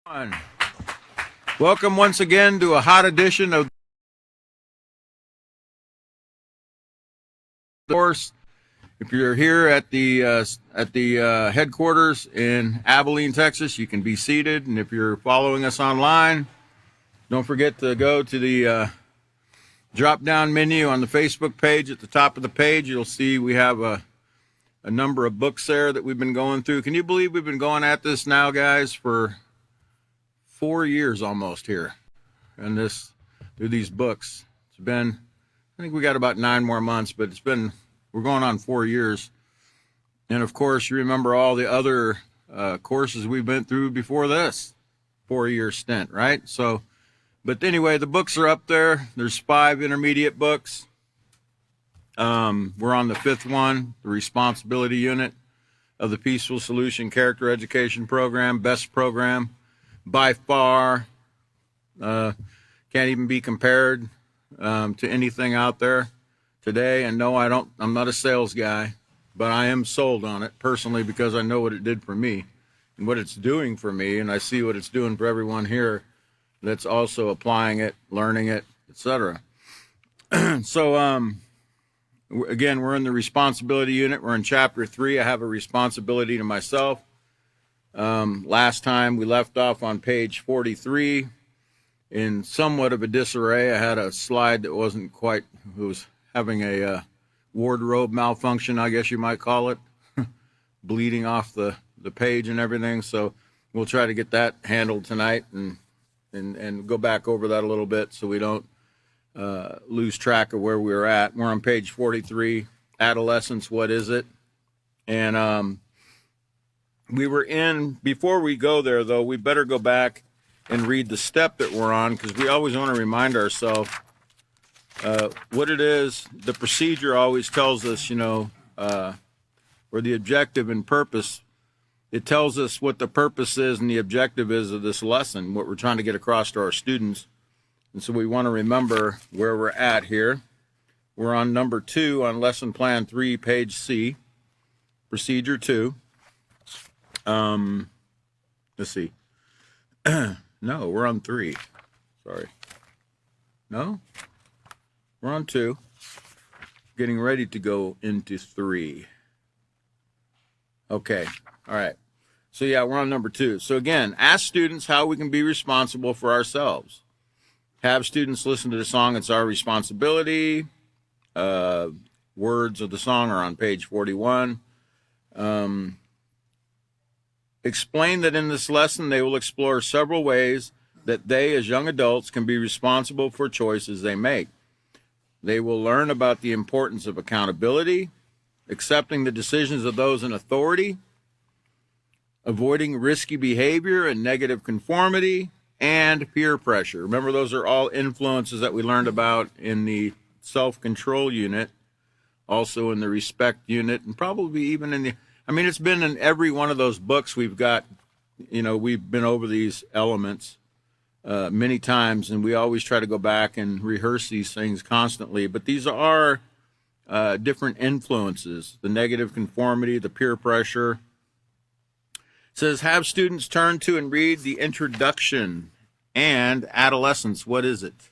On. Welcome once again to a hot edition of the course. If you're here at the headquarters in Abilene, Texas, you can be seated. And if you're following us online, don't forget to go to the drop-down menu on the Facebook page. At the top of the page, you'll see we have a number of books there that we've been going through. Can you believe we've been going at this now, guys, for 4 years almost here, and through these books? It's been, I think we got about 9 more months, but we're going on 4 years. And of course, you remember all the other courses we've been through before this 4-year stint, right? So, but anyway, the books are up there. There's 5 intermediate books. We're on the 5th one, the responsibility unit of the Peaceful Solution Character Education Program, best program by far. Can't even be compared to anything out there today. And no, I'm not a sales guy, but I am sold on it personally because I know what it did for me and what it's doing for me, and I see what it's doing for everyone here that's also applying it, learning it, etc. So again, we're in the responsibility unit. We're in chapter 3. I have a responsibility to myself. Last time we left off on page 43 in somewhat of a disarray. I had a slide that wasn't quite, it was having a wardrobe malfunction, I guess you might call it, bleeding off the page and everything. So we'll try to get that handled tonight and go back over that a little bit so we don't lose track of where we were at. We're on page 43, adolescence, what is it? And we were before we go there, though, we better go back and read the step that we're on, because we always want to remind ourselves what it is. The procedure always tells us, or the objective and purpose. It tells us what the purpose is and the objective is of this lesson, what we're trying to get across to our students. And so we want to remember where we're at here. We're on number 2 on lesson plan 3, page C, procedure 2. Let's see. No, we're on 3. Sorry. No? We're on 2. Getting ready to go into 3. Okay. All right. So yeah, we're on number 2. So again, ask students how we can be responsible for ourselves. Have students listen to the song, It's Our Responsibility. Words of the song are on page 41. Explain that in this lesson they will explore several ways that they, as young adults, can be responsible for choices they make. They will learn about the importance of accountability, accepting the decisions of those in authority, avoiding risky behavior and negative conformity, and peer pressure. Remember, those are all influences that we learned about in the self-control unit, also in the respect unit, and probably even in the, it's been in every one of those books we've got. We've been over these elements many times, and we always try to go back and rehearse these things constantly. But these are different influences, the negative conformity, the peer pressure. It says, have students turn to and read the introduction and adolescence, what is it?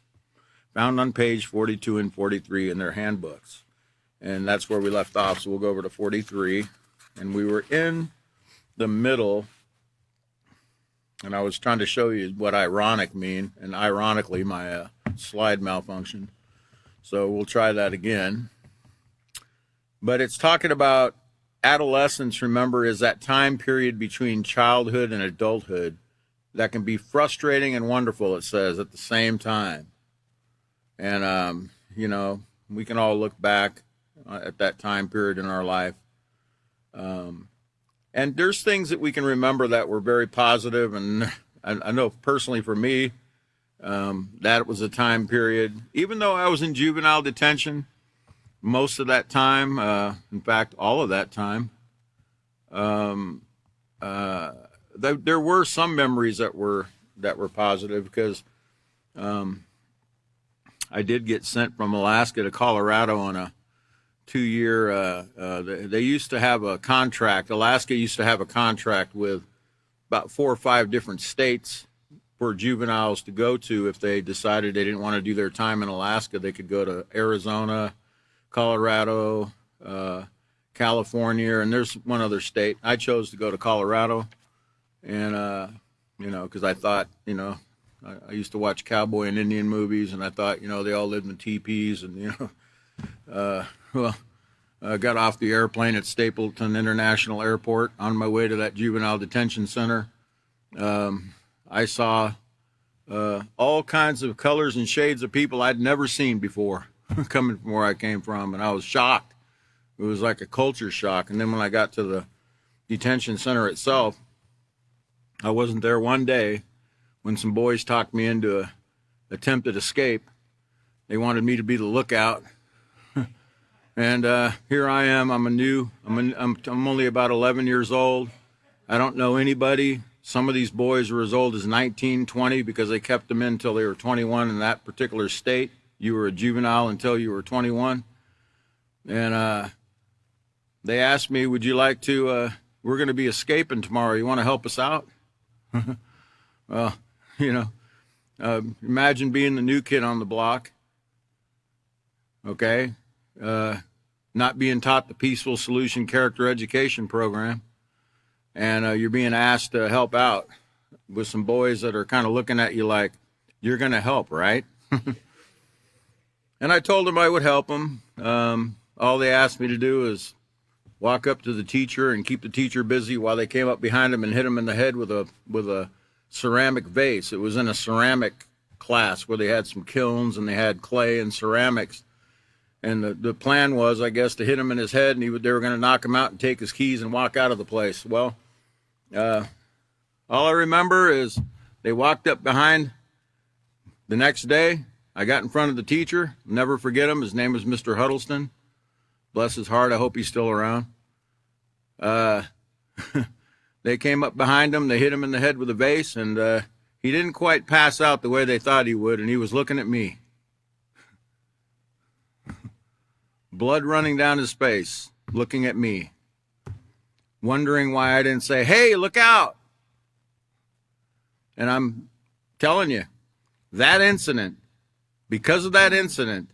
Found on page 42 and 43 in their handbooks. And that's where we left off, so we'll go over to 43. And we were in the middle, and I was trying to show you what ironic mean, and ironically my slide malfunctioned. So we'll try that again. But it's talking about adolescence, remember, is that time period between childhood and adulthood that can be frustrating and wonderful, it says, at the same time. And, we can all look back at that time period in our life. And there's things that we can remember that were very positive, and I know personally for me, that was a time period, even though I was in juvenile detention most of that time, in fact, all of that time, there were some memories that were positive, because I did get sent from Alaska to Colorado on a 2-year, they used to have a contract. Alaska used to have a contract with about 4 or 5 different states for juveniles to go to. If they decided they didn't want to do their time in Alaska, they could go to Arizona, Colorado, California, and there's one other state. I chose to go to Colorado, and because I thought, I used to watch cowboy and Indian movies, and I thought, they all lived in teepees, and I got off the airplane at Stapleton International Airport on my way to that juvenile detention center. I saw all kinds of colors and shades of people I'd never seen before coming from where I came from, and I was shocked. It was like a culture shock. And then when I got to the detention center itself, I wasn't there one day when some boys talked me into an attempted escape. They wanted me to be the lookout. And here I am. I'm only about 11 years old. I don't know anybody. Some of these boys were as old as 19, 20 because they kept them in until they were 21 in that particular state. You were a juvenile until you were 21. And they asked me, would you like to, we're going to be escaping tomorrow. You want to help us out? Well, imagine being the new kid on the block. Okay. Not being taught the Peaceful Solution Character Education Program, and you're being asked to help out with some boys that are kind of looking at you like, you're going to help, right? And I told them I would help them. All they asked me to do is walk up to the teacher and keep the teacher busy while they came up behind him and hit him in the head with a ceramic vase. It was in a ceramic class where they had some kilns and they had clay and ceramics. And the plan was, I guess, to hit him in his head, and they were going to knock him out and take his keys and walk out of the place. Well, all I remember is they walked up behind. The next day, I got in front of the teacher. I'll never forget him. His name was Mr. Huddleston. Bless his heart. I hope he's still around. They came up behind him. They hit him in the head with a vase, and he didn't quite pass out the way they thought he would, and he was looking at me. Blood running down his face, looking at me, wondering why I didn't say, hey, look out. And I'm telling you, that incident, because of that incident,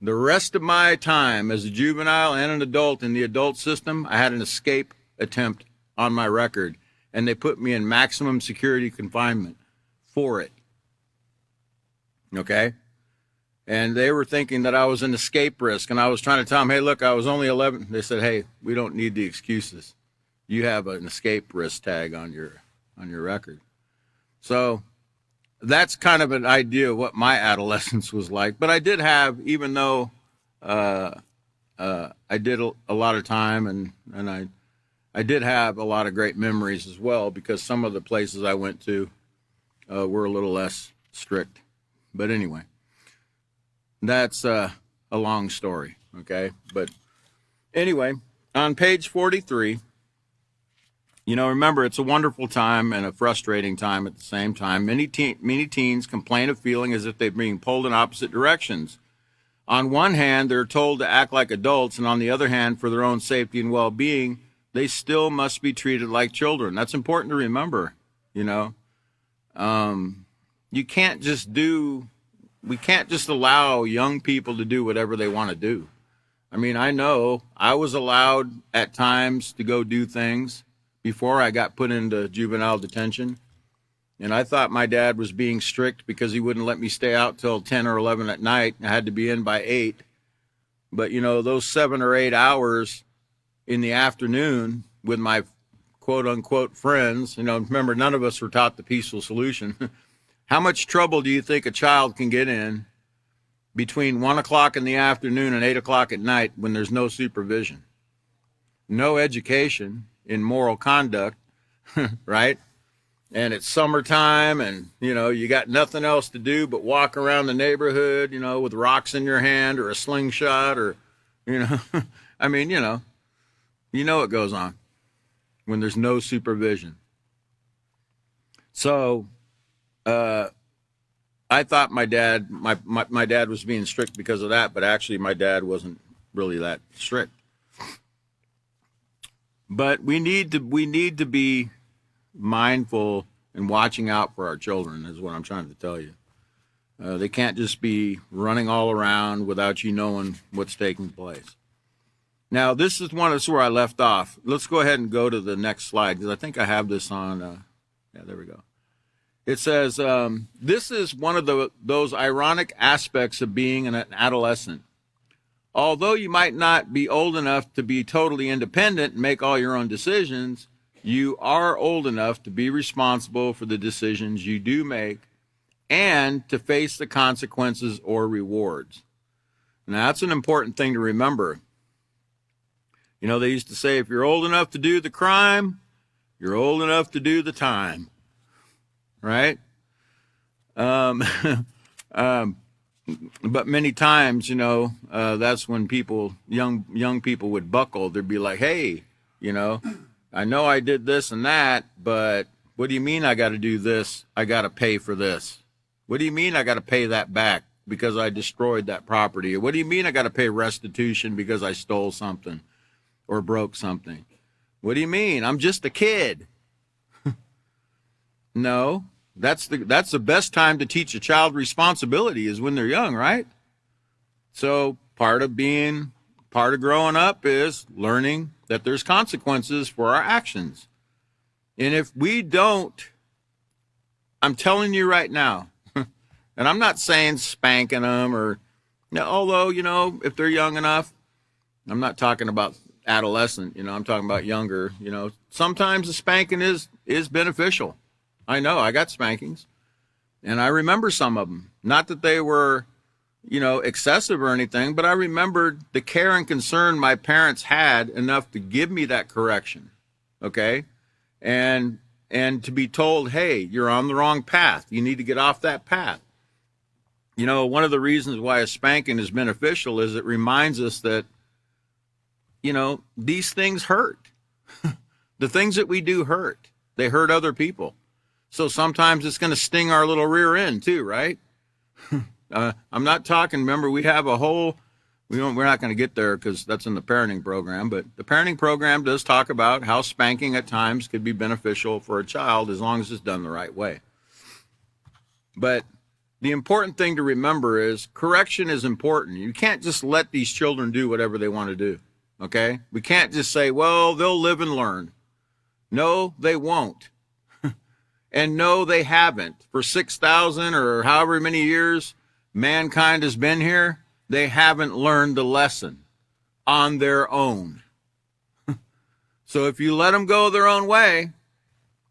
the rest of my time as a juvenile and an adult in the adult system, I had an escape attempt on my record, and they put me in maximum security confinement for it. Okay? And they were thinking that I was an escape risk, and I was trying to tell them, hey, look, I was only 11. They said, hey, we don't need the excuses. You have an escape risk tag on your record. So that's kind of an idea of what my adolescence was like. But I did have, even though I did a lot of time, and I did have a lot of great memories as well, because some of the places I went to were a little less strict. But anyway. That's a long story, okay? But anyway, on page 43, remember, it's a wonderful time and a frustrating time at the same time. Many teens complain of feeling as if they're being pulled in opposite directions. On one hand, they're told to act like adults, and on the other hand, for their own safety and well-being, they still must be treated like children. That's important to remember, You can't just we can't just allow young people to do whatever they want to do. I mean, I know I was allowed at times to go do things before I got put into juvenile detention. And I thought my dad was being strict because he wouldn't let me stay out till 10 or 11 at night. I had to be in by 8. But, those 7 or 8 hours in the afternoon with my quote unquote friends, remember, none of us were taught the Peaceful Solution. How much trouble do you think a child can get in between 1 o'clock in the afternoon and 8 o'clock at night when there's no supervision? No education in moral conduct, right? And it's summertime, and, you got nothing else to do but walk around the neighborhood, with rocks in your hand or a slingshot or, I mean, what goes on when there's no supervision. So, I thought my dad was being strict because of that, but actually my dad wasn't really that strict. But we need to be mindful and watching out for our children is what I'm trying to tell you. They can't just be running all around without you knowing what's taking place. Now, this is where I left off. Let's go ahead and go to the next slide, because I think I have this on. Yeah, there we go. It says, this is one of those ironic aspects of being an adolescent. Although you might not be old enough to be totally independent and make all your own decisions, you are old enough to be responsible for the decisions you do make and to face the consequences or rewards. Now, that's an important thing to remember. You know, they used to say, if you're old enough to do the crime, you're old enough to do the time. Right? But many times, you know, that's when young people would buckle. They'd be like, hey, you know, I know I did this and that, but what do you mean I got to do this? I got to pay for this. What do you mean I got to pay that back because I destroyed that property? Or what do you mean I got to pay restitution because I stole something or broke something? What do you mean? I'm just a kid. No, that's the best time to teach a child responsibility is when they're young, right? So part of growing up is learning that there's consequences for our actions. And if we don't, I'm telling you right now, and I'm not saying spanking them or, although, you know, if they're young enough, I'm not talking about adolescent, you know, I'm talking about younger, you know, sometimes the spanking is beneficial. I know, I got spankings, and I remember some of them. Not that they were, you know, excessive or anything, but I remembered the care and concern my parents had enough to give me that correction, okay? And to be told, hey, you're on the wrong path. You need to get off that path. You know, one of the reasons why a spanking is beneficial is it reminds us that, you know, these things hurt. The things that we do hurt. They hurt other people. So sometimes it's going to sting our little rear end too, right? I'm not talking, remember, we have a whole, we're not going to get there because that's in the parenting program, but the parenting program does talk about how spanking at times could be beneficial for a child as long as it's done the right way. But the important thing to remember is correction is important. You can't just let these children do whatever they want to do, okay? We can't just say, well, they'll live and learn. No, they won't. And no, they haven't. For 6,000 or however many years mankind has been here, they haven't learned the lesson on their own. So if you let them go their own way,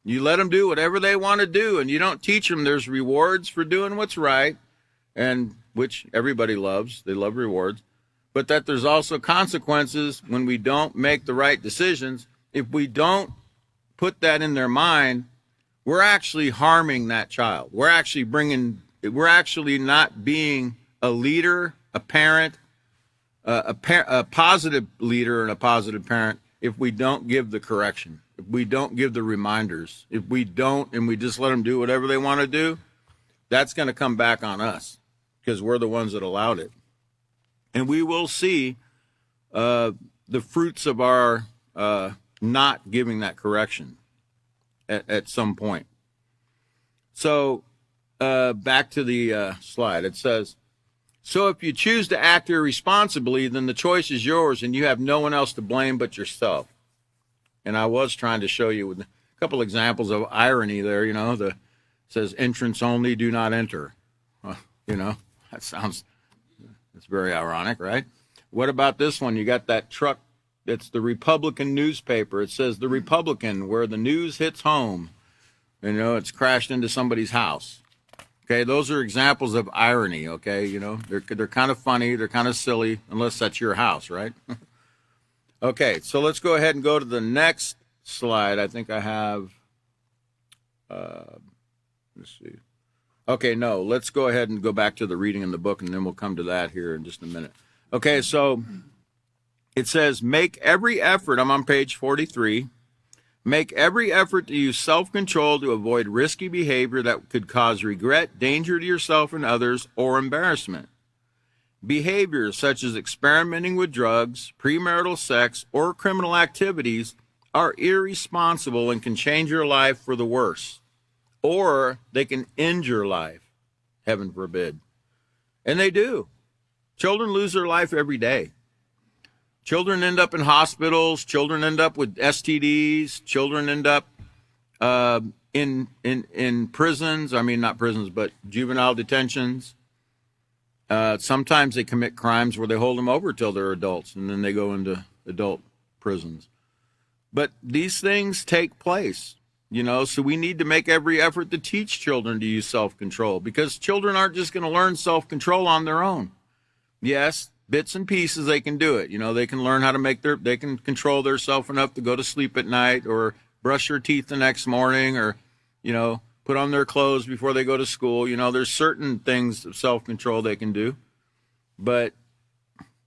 you let them do whatever they want to do, and you don't teach them there's rewards for doing what's right, and which everybody loves. They love rewards. But that there's also consequences when we don't make the right decisions. If we don't put that in their mind, we're actually harming that child. We're actually not being a leader, a parent, a positive leader and a positive parent if we don't give the correction, if we don't give the reminders, if we don't and we just let them do whatever they want to do, that's going to come back on us because we're the ones that allowed it. And we will see the fruits of our not giving that correction at some point. So back to the slide. It says, so if you choose to act irresponsibly, then the choice is yours and you have no one else to blame but yourself. And I was trying to show you with a couple examples of irony there, you know, it says entrance only, do not enter. You know, that's very ironic, right? What about this one? You got that truck. It's the Republican newspaper. It says the Republican, where the news hits home. You know, it's crashed into somebody's house. Okay, those are examples of irony, okay? You know, they're kind of funny, they're kind of silly, unless that's your house, right? Okay, so let's go ahead and go to the next slide. I think I have, let's see. Okay, no, let's go ahead and go back to the reading in the book, and then we'll come to that here in just a minute. Okay, so it says, make every effort, I'm on page 43, make every effort to use self-control to avoid risky behavior that could cause regret, danger to yourself and others, or embarrassment. Behaviors such as experimenting with drugs, premarital sex, or criminal activities are irresponsible and can change your life for the worse, or they can end your life, heaven forbid. And they do. Children lose their life every day. Children end up in hospitals. Children end up with STDs. Children end up in prisons. I mean, not prisons, but juvenile detentions. Sometimes they commit crimes where they hold them over till they're adults, and then they go into adult prisons. But these things take place, so we need to make every effort to teach children to use self-control, because children aren't just going to learn self-control on their own. Yes, bits and pieces, they can do it. They can learn how to they can control themselves enough to go to sleep at night, or brush their teeth the next morning, or, put on their clothes before they go to school. There's certain things of self-control they can do. But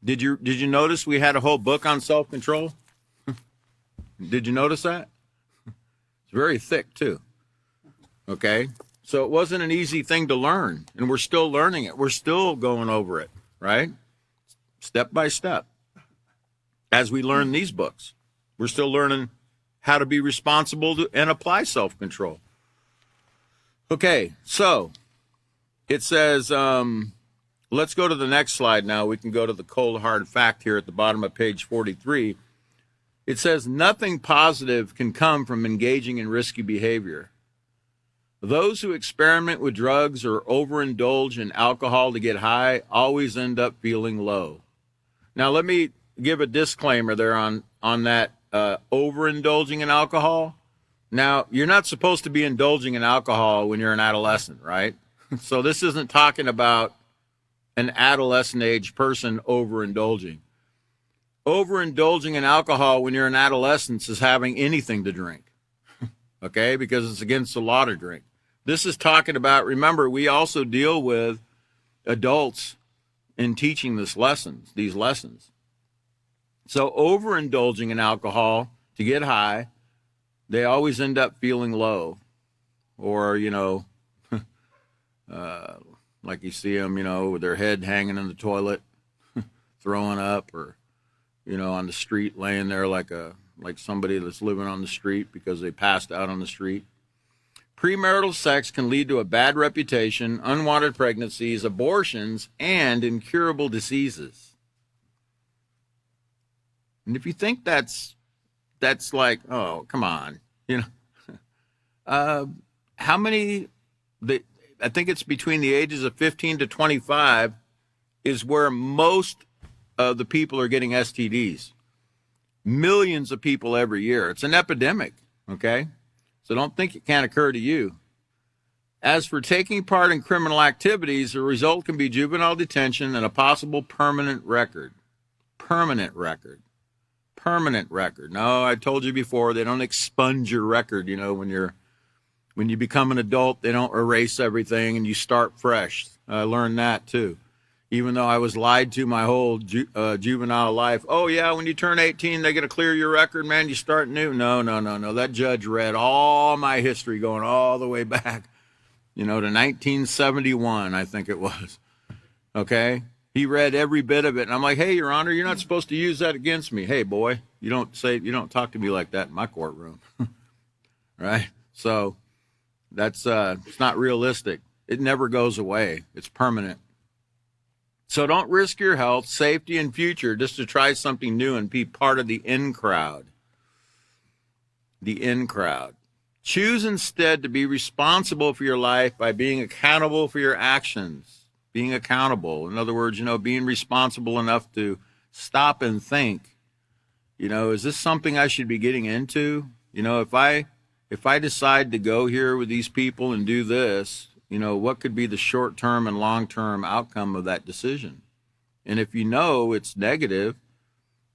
did you notice we had a whole book on self-control? Did you notice that? It's very thick, too. Okay? So it wasn't an easy thing to learn, and we're still learning it. We're still going over it, right? Step by step. As we learn these books, we're still learning how to be responsible and apply self-control. Okay, so it says, let's go to the next slide now. We can go to the cold hard fact here at the bottom of page 43. It says, nothing positive can come from engaging in risky behavior. Those who experiment with drugs or overindulge in alcohol to get high always end up feeling low. Now, let me give a disclaimer there on that overindulging in alcohol. Now, you're not supposed to be indulging in alcohol when you're an adolescent, right? So this isn't talking about an adolescent age person overindulging. Overindulging in alcohol when you're an adolescent is having anything to drink, okay? Because it's against the law to drink. This is talking about, remember, we also deal with adults in teaching these lessons. So overindulging in alcohol to get high, they always end up feeling low. Or, like you see them, with their head hanging in the toilet, throwing up, or, on the street, laying there like somebody that's living on the street because they passed out on the street. Premarital sex can lead to a bad reputation, unwanted pregnancies, abortions, and incurable diseases. And if you think that's like, oh, come on, how many, I think it's between the ages of 15 to 25 is where most of the people are getting STDs. Millions of people every year. It's an epidemic, okay? So don't think it can't occur to you. As for taking part in criminal activities, the result can be juvenile detention and a possible permanent record. Permanent record. No, I told you before, they don't expunge your record, when you become an adult, they don't erase everything and you start fresh. I learned that too. Even though I was lied to my whole juvenile life. Oh, yeah, when you turn 18, they're going to clear your record, man. You start new. No. That judge read all my history going all the way back, to 1971, I think it was. Okay? He read every bit of it. And I'm like, hey, Your Honor, you're not supposed to use that against me. Hey, boy, you don't talk to me like that in my courtroom. Right? So that's it's not realistic. It never goes away. It's permanent. So don't risk your health, safety, and future just to try something new and be part of the in crowd. The in crowd. Choose instead to be responsible for your life by being accountable for your actions. Being accountable. In other words, being responsible enough to stop and think, is this something I should be getting into? If I decide to go here with these people and do this, what could be the short-term and long-term outcome of that decision? And if it's negative,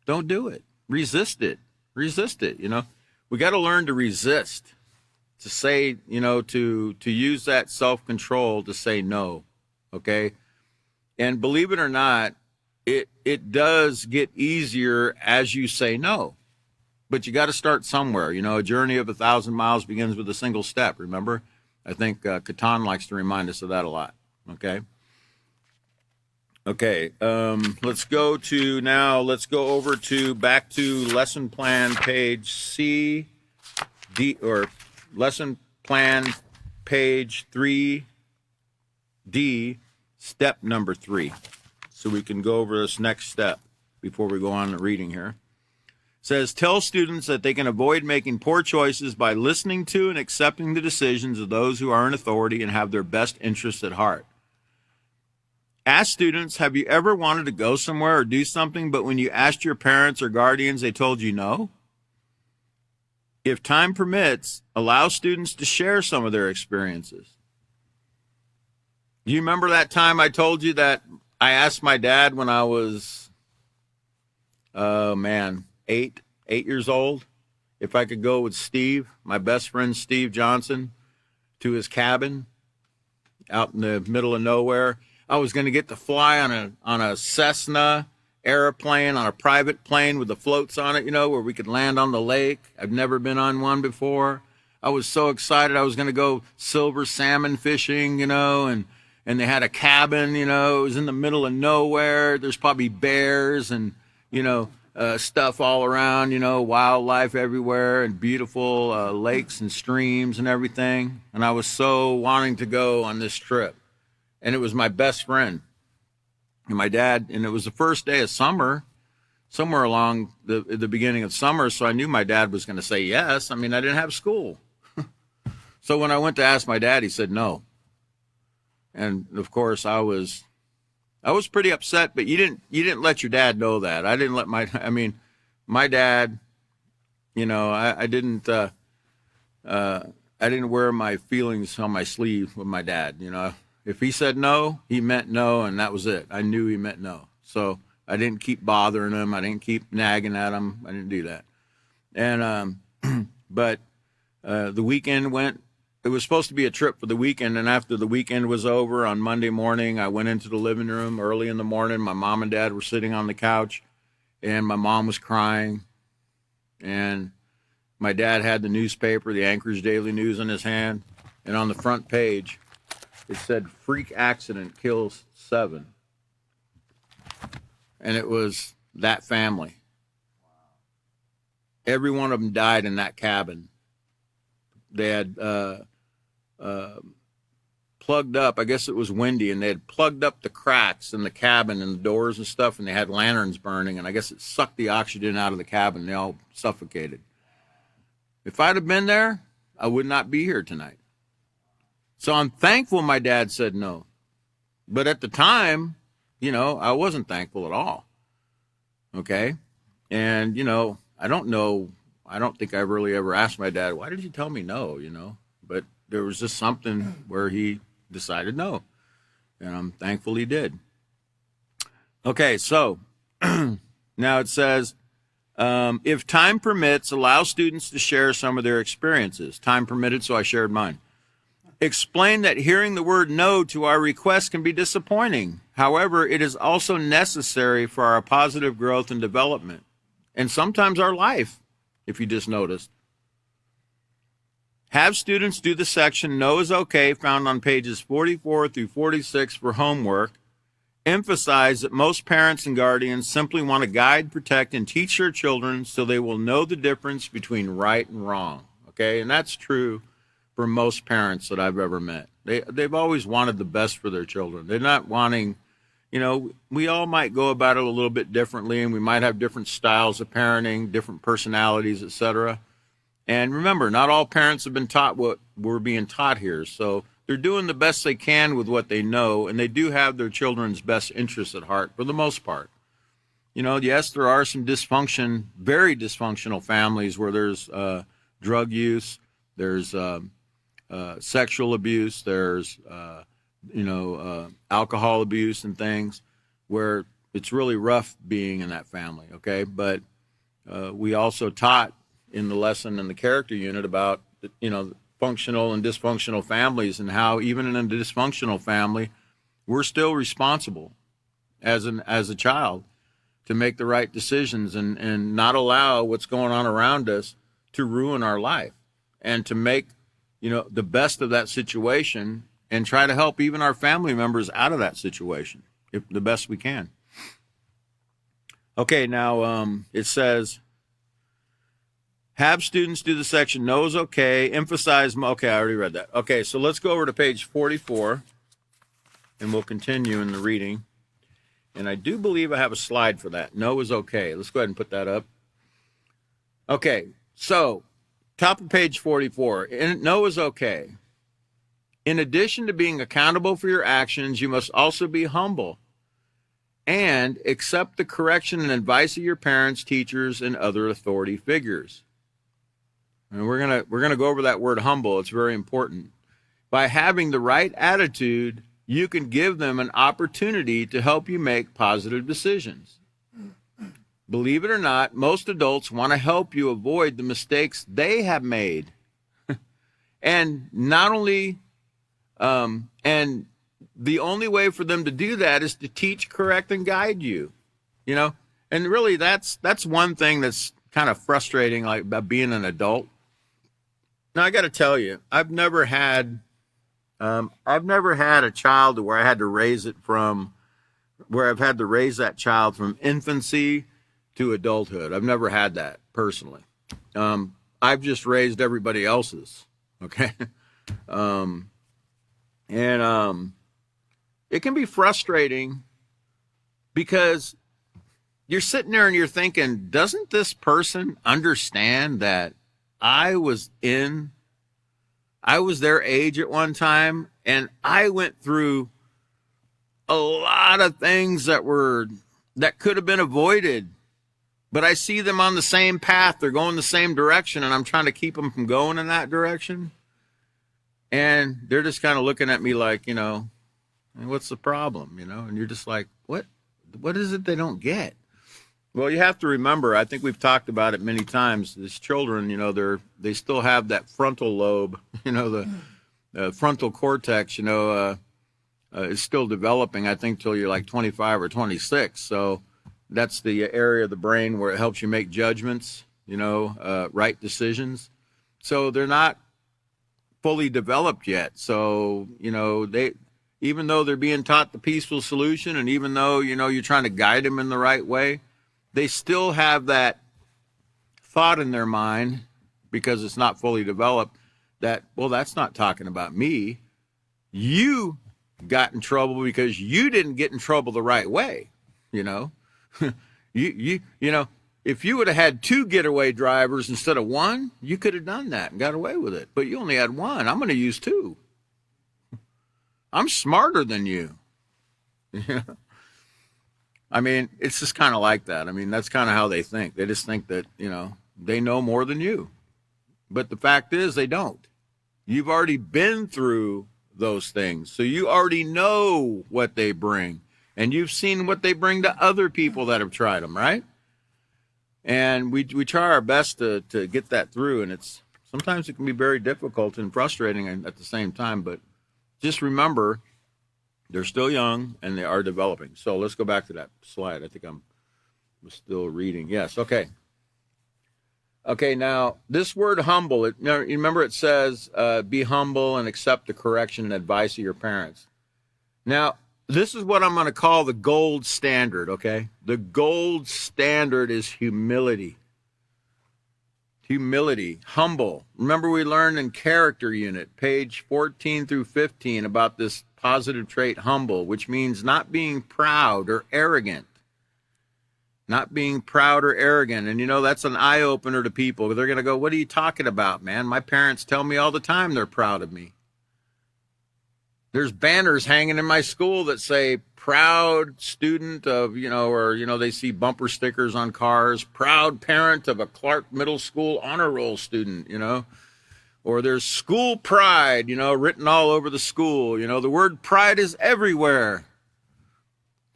don't do it. Resist it. We got to learn to resist, to say, to use that self-control to say no, okay? And believe it or not, it does get easier as you say no. But you got to start somewhere. A journey of 1,000 miles begins with a single step, remember? I think Catan likes to remind us of that a lot, okay? Okay, let's go over to back to lesson plan page C, D, or lesson plan page 3D, step number 3. So we can go over this next step before we go on to reading here. It says, tell students that they can avoid making poor choices by listening to and accepting the decisions of those who are in authority and have their best interests at heart. Ask students, have you ever wanted to go somewhere or do something, but when you asked your parents or guardians, they told you no? If time permits, allow students to share some of their experiences. Do you remember that time I told you that I asked my dad when I was, 8 years old, if I could go with Steve, my best friend Steve Johnson, to his cabin out in the middle of nowhere. I was going to get to fly on a Cessna airplane, on a private plane with the floats on it, where we could land on the lake. I've never been on one before. I was so excited. I was going to go silver salmon fishing, and they had a cabin, it was in the middle of nowhere. There's probably bears and, stuff all around, wildlife everywhere and beautiful lakes and streams and everything. And I was so wanting to go on this trip. And it was my best friend and my dad. And it was the first day of summer, somewhere along the beginning of summer. So I knew my dad was going to say yes. I didn't have school. So when I went to ask my dad, he said no. And of course I was pretty upset, but you didn't let your dad know that. I didn't let my dad, I didn't wear my feelings on my sleeve with my dad. If he said no, he meant no, and that was it. I knew he meant no. So I didn't keep bothering him. I didn't keep nagging at him. I didn't do that. And but the weekend went. It was supposed to be a trip for the weekend, and after the weekend was over on Monday morning, I went into the living room early in the morning. My mom and dad were sitting on the couch, and my mom was crying, and my dad had the newspaper, the Anchorage Daily News, in his hand, and on the front page, it said, freak accident kills 7. And it was that family. Every one of them died in that cabin. They had plugged up, I guess it was windy, and they had plugged up the cracks in the cabin and the doors and stuff, and they had lanterns burning, and I guess it sucked the oxygen out of the cabin. They all suffocated. If I'd have been there, I would not be here tonight. So I'm thankful my dad said no. But at the time, I wasn't thankful at all. Okay? And, I don't know. I don't think I really ever asked my dad, why did you tell me no, But there was just something where he decided no. And I'm thankful he did. Okay, so now it says, if time permits, allow students to share some of their experiences. Time permitted, so I shared mine. Explain that hearing the word no to our request can be disappointing. However, it is also necessary for our positive growth and development, and sometimes our life, if you just noticed. Have students do the section No is Okay found on pages 44 through 46 for homework. Emphasize that most parents and guardians simply want to guide, protect, and teach their children so they will know the difference between right and wrong. Okay, and that's true for most parents that I've ever met. They've always wanted the best for their children. They're not wanting, we all might go about it a little bit differently, and we might have different styles of parenting, different personalities, etc. And remember, not all parents have been taught what we're being taught here. So they're doing the best they can with what they know, and they do have their children's best interests at heart for the most part. Yes, there are some very dysfunctional families where there's drug use, there's sexual abuse, there's alcohol abuse and things where it's really rough being in that family. Okay, but we also taught in the lesson in the character unit about functional and dysfunctional families, and how even in a dysfunctional family, we're still responsible as a child to make the right decisions and not allow what's going on around us to ruin our life, and to make the best of that situation and try to help even our family members out of that situation. the best we can. Okay, now it says, have students do the section no is okay, emphasize, okay, I already read that. Okay, so let's go over to page 44, and we'll continue in the reading. And I do believe I have a slide for that. No is okay. Let's go ahead and put that up. Okay, so top of page 44, no is okay. In addition to being accountable for your actions, you must also be humble and accept the correction and advice of your parents, teachers, and other authority figures. And we're gonna go over that word humble. It's very important. By having the right attitude, you can give them an opportunity to help you make positive decisions. Believe it or not, most adults want to help you avoid the mistakes they have made. And not only, and the only way for them to do that is to teach, correct, and guide you, you know? And really, that's one thing that's kind of frustrating, like, about being an adult. Now, I got to tell you, I've never had a child where I had to raise it from, where I've had to raise that child from infancy to adulthood. I've never had that personally. I've just raised everybody else's. Okay. It can be frustrating because you're sitting there and you're thinking, doesn't this person understand that I was their age at one time, and I went through a lot of things that could have been avoided, but I see them on the same path. They're going the same direction, and I'm trying to keep them from going in that direction. And they're just kind of looking at me like, you know, what's the problem, you know? And you're just like, what is it they don't get? Well, you have to remember, I think we've talked about it many times, these children, you know, they still have that frontal lobe, you know, the frontal cortex, you know, is still developing, I think, till you're like 25 or 26. So that's the area of the brain where it helps you make judgments, you know, right decisions. So they're not fully developed yet. So, you know, even though they're being taught the peaceful solution, and even though, you know, you're trying to guide them in the right way, they still have that thought in their mind, because it's not fully developed, that, well, that's not talking about me. You got in trouble because you didn't get in trouble the right way, you know. you know, if you would have had 2 getaway drivers instead of 1, you could have done that and got away with it. But you only had 1. I'm going to use 2. I'm smarter than you. I mean, it's just kind of like that. I mean, that's kind of how they think. They just think that, you know, they know more than you. But the fact is, they don't. You've already been through those things. So you already know what they bring. And you've seen what they bring to other people that have tried them, right? And we try our best to get that through. And sometimes it can be very difficult and frustrating at the same time. But just remember, they're still young and they are developing. So let's go back to that slide. I think I'm still reading. Yes. Okay. Okay. Now this word humble, you remember it says, be humble and accept the correction and advice of your parents. Now, this is what I'm going to call the gold standard. Okay. The gold standard is humility. Humility, humble. Remember, we learned in character unit, page 14 through 15, about this positive trait, humble, which means not being proud or arrogant. Not being proud or arrogant. And, you know, that's an eye-opener to people. They're going to go, what are you talking about, man? My parents tell me all the time they're proud of me. There's banners hanging in my school that say, proud student of, you know, or, you know, they see bumper stickers on cars, proud parent of a Clark Middle School honor roll student, you know. Or there's school pride, you know, written all over the school. You know, the word pride is everywhere.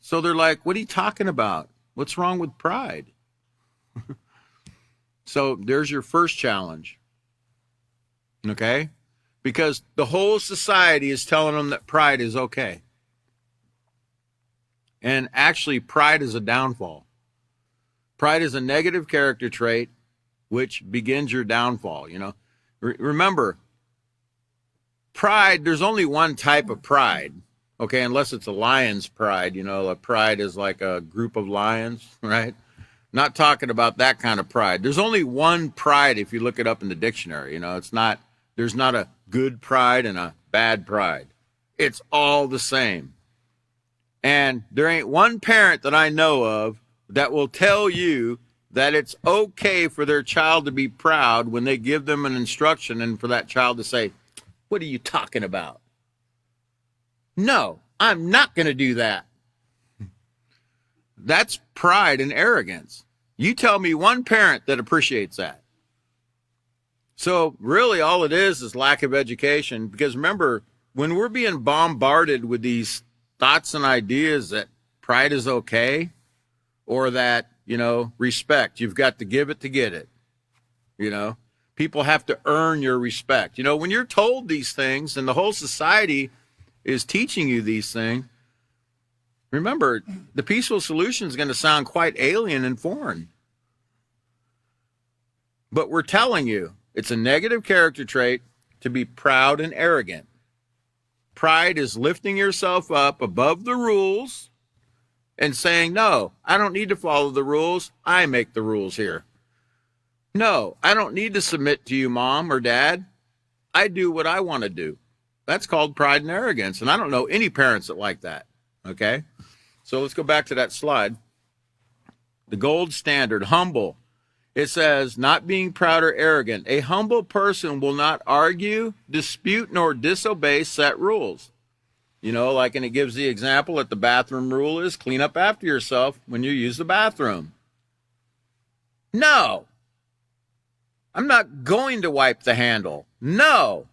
So they're like, what are you talking about? What's wrong with pride? So there's your first challenge. Okay? Because the whole society is telling them that pride is okay. And actually, pride is a downfall. Pride is a negative character trait which begins your downfall, you know. Remember, pride, there's only one type of pride. Okay, unless it's a lion's pride, a pride is like a group of lions, right? Not talking about that kind of pride. There's only one pride if you look it up in the dictionary. There's not a good pride and a bad pride. It's all the same. And there ain't one parent that I know of that will tell you that it's okay for their child to be proud when they give them an instruction and for that child to say, "What are you talking about?" No, I'm not going to do that. That's pride and arrogance. You tell me one parent that appreciates that. So really all it is lack of education, because remember, when we're being bombarded with these thoughts and ideas that pride is okay, or that, respect, you've got to give it to get it. People have to earn your respect. When you're told these things and the whole society is teaching you these things, remember, the peaceful solution is going to sound quite alien and foreign. But we're telling you, it's a negative character trait to be proud and arrogant. Pride is lifting yourself up above the rules and saying, "No, I don't need to follow the rules. I make the rules here. No, I don't need to submit to you, Mom or Dad. I do what I want to do." That's called pride and arrogance. And I don't know any parents that like that. Okay? So let's go back to that slide. The gold standard, humble. It says, not being proud or arrogant. A humble person will not argue, dispute, nor disobey set rules. And it gives the example that the bathroom rule is clean up after yourself when you use the bathroom. No, I'm not going to wipe the handle. No,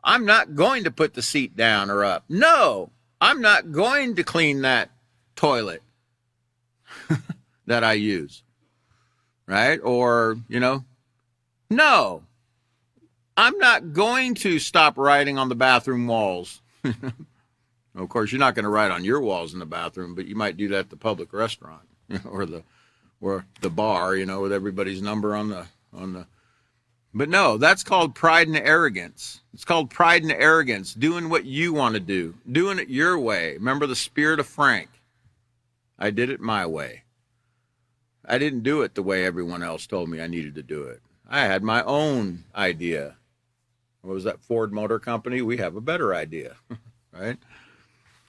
I'm not going to put the seat down or up. No, I'm not going to clean that toilet that I use. Right? Or, no, I'm not going to stop writing on the bathroom walls. Of course, you're not going to write on your walls in the bathroom, but you might do that at the public restaurant or the bar, with everybody's number on the. But no, that's called pride and arrogance. It's called pride and arrogance, doing what you want to do, doing it your way. Remember the spirit of Frank. I did it my way. I didn't do it the way everyone else told me I needed to do it. I had my own idea. What was that, Ford Motor Company? We have a better idea, right?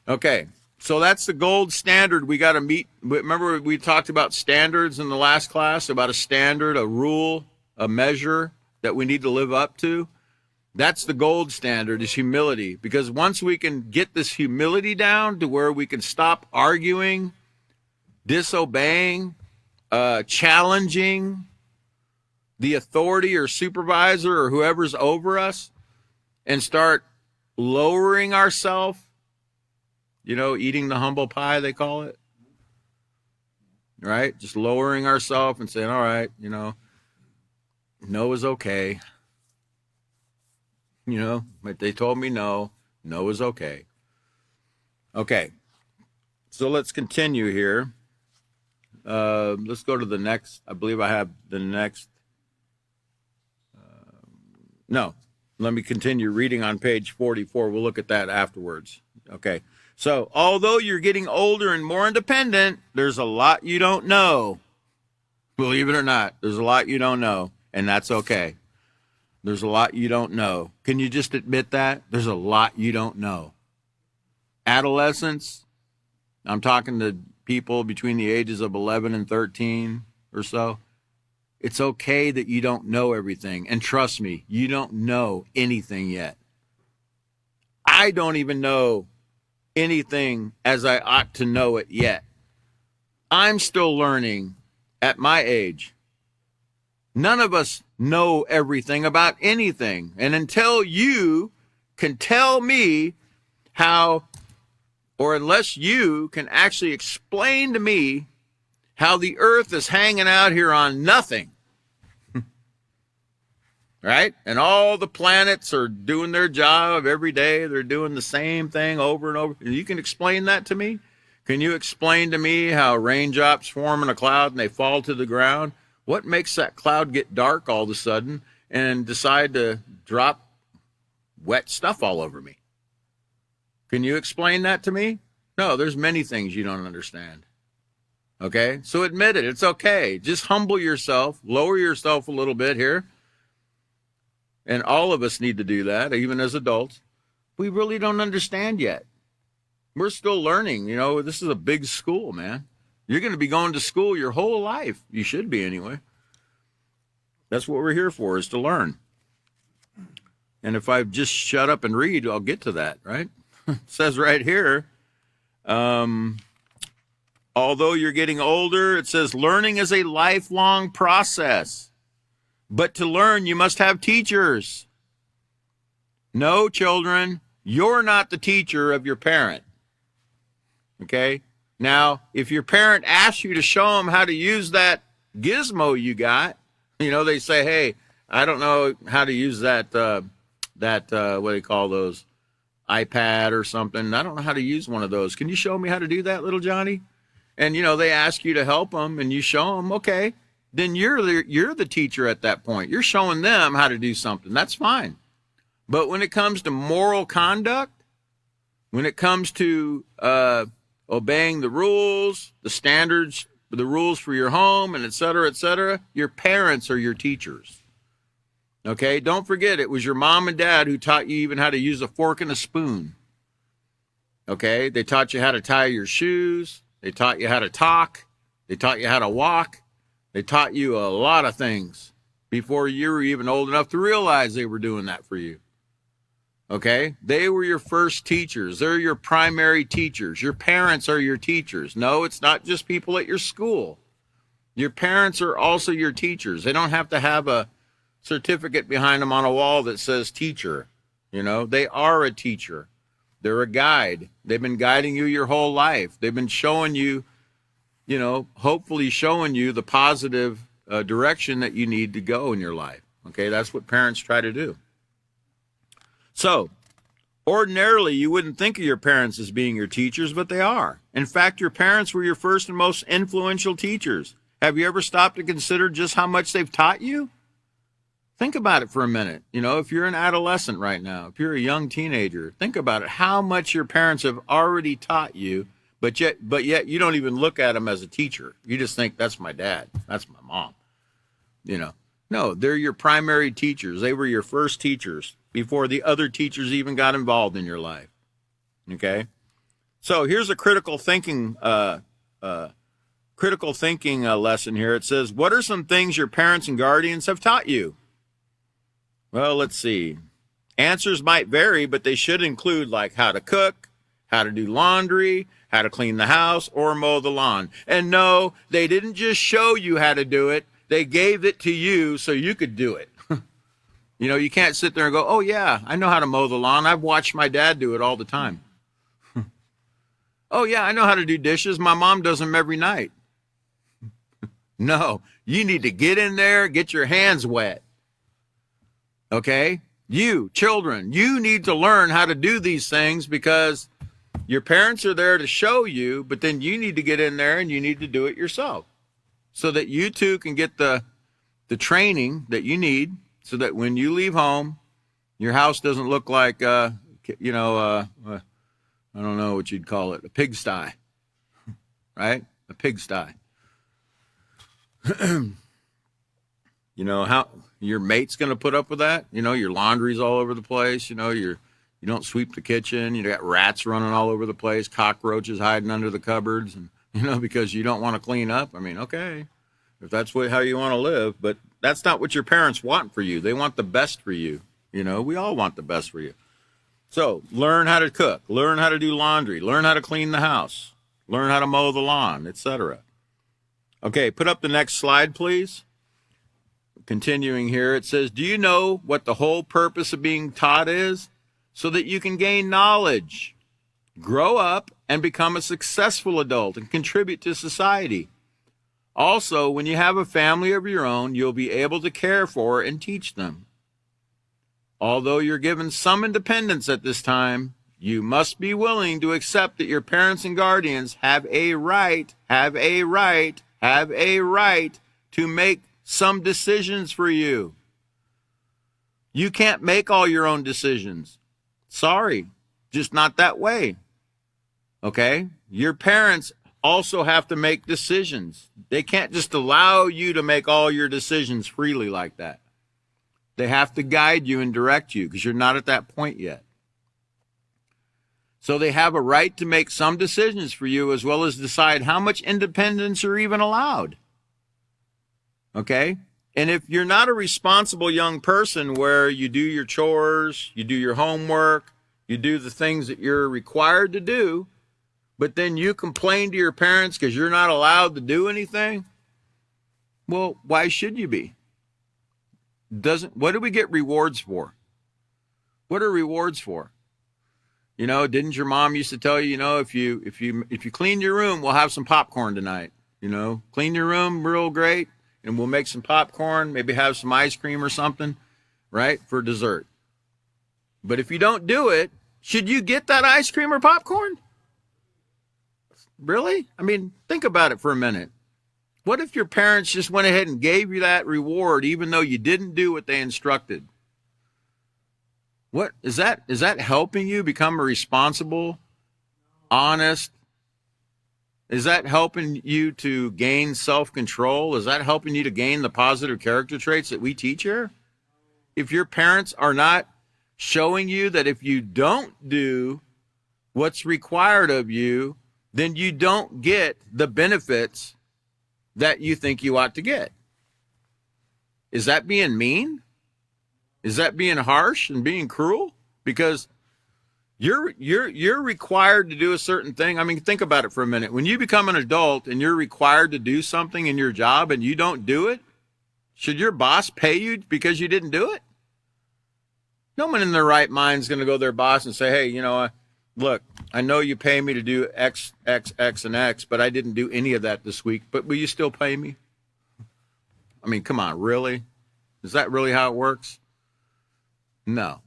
Okay, so that's the gold standard we got to meet. Remember we talked about standards in the last class, about a standard, a rule, a measure that we need to live up to? That's the gold standard, is humility. Because once we can get this humility down to where we can stop arguing, disobeying, challenging the authority or supervisor or whoever's over us, and start lowering ourselves, eating the humble pie, they call it, right? Just lowering ourselves and saying, all right, no is okay. But they told me no is okay. Okay, so let's continue here. Let's go to the next. I believe I have the next. No, let me continue reading on page 44. We'll look at that afterwards. Okay. So, although you're getting older and more independent, there's a lot you don't know. Believe it or not, there's a lot you don't know, and that's okay. There's a lot you don't know. Can you just admit that? There's a lot you don't know. Adolescence, I'm talking to people between the ages of 11 and 13 or so. It's okay that you don't know everything. And trust me, you don't know anything yet. I don't even know anything as I ought to know it yet. I'm still learning at my age. None of us know everything about anything. And until you can tell me how, or unless you can actually explain to me how the earth is hanging out here on nothing, right? And all the planets are doing their job every day. They're doing the same thing over and over. You can explain that to me? Can you explain to me how raindrops form in a cloud and they fall to the ground? What makes that cloud get dark all of a sudden and decide to drop wet stuff all over me? Can you explain that to me? No, there's many things you don't understand. Okay? So admit it. It's okay. Just humble yourself, lower yourself a little bit here. And all of us need to do that, even as adults. We really don't understand yet. We're still learning. You know, this is a big school, man. You're going to be going to school your whole life. You should be anyway. That's what we're here for, is to learn. And if I just shut up and read, I'll get to that, right? It says right here, although you're getting older, it says learning is a lifelong process. But to learn, you must have teachers. No, children, you're not the teacher of your parent. Okay? Now, if your parent asks you to show them how to use that gizmo you got, you know, they say, hey, I don't know how to use that, what do they call those, iPad or something. I don't know how to use one of those. Can you show me how to do that, little Johnny? And, you know, they ask you to help them and you show them, okay. Then you're the teacher at that point. You're showing them how to do something. That's fine. But when it comes to moral conduct, when it comes to obeying the rules, the standards, the rules for your home, and et cetera, your parents are your teachers. Okay? Don't forget, it was your mom and dad who taught you even how to use a fork and a spoon. Okay? They taught you how to tie your shoes. They taught you how to talk. They taught you how to walk. They taught you a lot of things before you were even old enough to realize they were doing that for you. Okay? They were your first teachers. They're your primary teachers. Your parents are your teachers. No, it's not just people at your school. Your parents are also your teachers. They don't have to have a certificate behind them on a wall that says teacher. You know, they are a teacher. They're a guide. They've been guiding you your whole life. They've been showing you, you know, hopefully showing you the positive direction that you need to go in your life. Okay, that's what parents try to do. So, ordinarily, you wouldn't think of your parents as being your teachers, but they are. In fact, your parents were your first and most influential teachers. Have you ever stopped to consider just how much they've taught you? Think about it for a minute. You know, if you're an adolescent right now, if you're a young teenager, think about it. How much your parents have already taught you, but yet you don't even look at them as a teacher. You just think, that's my dad, that's my mom. You know, no, they're your primary teachers. They were your first teachers before the other teachers even got involved in your life. Okay? So here's a critical thinking lesson here. It says, what are some things your parents and guardians have taught you? Well, let's see. Answers might vary, but they should include like how to cook, how to do laundry, how to clean the house, or mow the lawn. And no, they didn't just show you how to do it. They gave it to you so you could do it. You know, you can't sit there and go, oh, yeah, I know how to mow the lawn. I've watched my dad do it all the time. Oh, yeah, I know how to do dishes. My mom does them every night. No, you need to get in there, get your hands wet. Okay? You, children, you need to learn how to do these things because your parents are there to show you, but then you need to get in there and you need to do it yourself so that you too can get the training that you need so that when you leave home, your house doesn't look like, I don't know what you'd call it, a pigsty, right? A pigsty. You know, how your mate's going to put up with that? You know, your laundry's all over the place. You know, you don't sweep the kitchen. You got rats running all over the place, cockroaches hiding under the cupboards, and you know, because you don't want to clean up. I mean, okay, if that's how you want to live, but that's not what your parents want for you. They want the best for you. You know, we all want the best for you. So learn how to cook, learn how to do laundry, learn how to clean the house, learn how to mow the lawn, etc. Okay, put up the next slide, please. Continuing here, it says, do you know what the whole purpose of being taught is? So that you can gain knowledge, grow up, and become a successful adult and contribute to society. Also, when you have a family of your own, you'll be able to care for and teach them. Although you're given some independence at this time, you must be willing to accept that your parents and guardians have a right to make some decisions for you. You can't make all your own decisions. Sorry. just not that way. Okay? Your parents also have to make decisions. They can't just allow you to make all your decisions freely like that. They have to guide you and direct you because you're not at that point yet. So they have a right to make some decisions for you as well as decide how much independence you're even allowed. Okay? And if you're not a responsible young person where you do your chores, you do your homework, you do the things that you're required to do, but then you complain to your parents because you're not allowed to do anything, well, why should you be? What do we get rewards for? What are rewards for? You know, didn't your mom used to tell you, you know, if you clean your room, we'll have some popcorn tonight. You know, clean your room real great, and we'll make some popcorn, maybe have some ice cream or something, right, for dessert. But if you don't do it, should you get that ice cream or popcorn? Really? I mean, think about it for a minute. What if your parents just went ahead and gave you that reward even though you didn't do what they instructed? What is that helping you become a responsible, honest? Is that helping you to gain self-control? Is that helping you to gain the positive character traits that we teach here? If your parents are not showing you that if you don't do what's required of you, then you don't get the benefits that you think you ought to get. Is that being mean? Is that being harsh and being cruel? Because you're required to do a certain thing. I mean, think about it for a minute. When you become an adult and you're required to do something in your job and you don't do it, should your boss pay you because you didn't do it? No one in their right mind is going to go to their boss and say, hey, you know, look, I know you pay me to do X, X, X, and X, but I didn't do any of that this week. But will you still pay me? I mean, come on, really? Is that really how it works? No.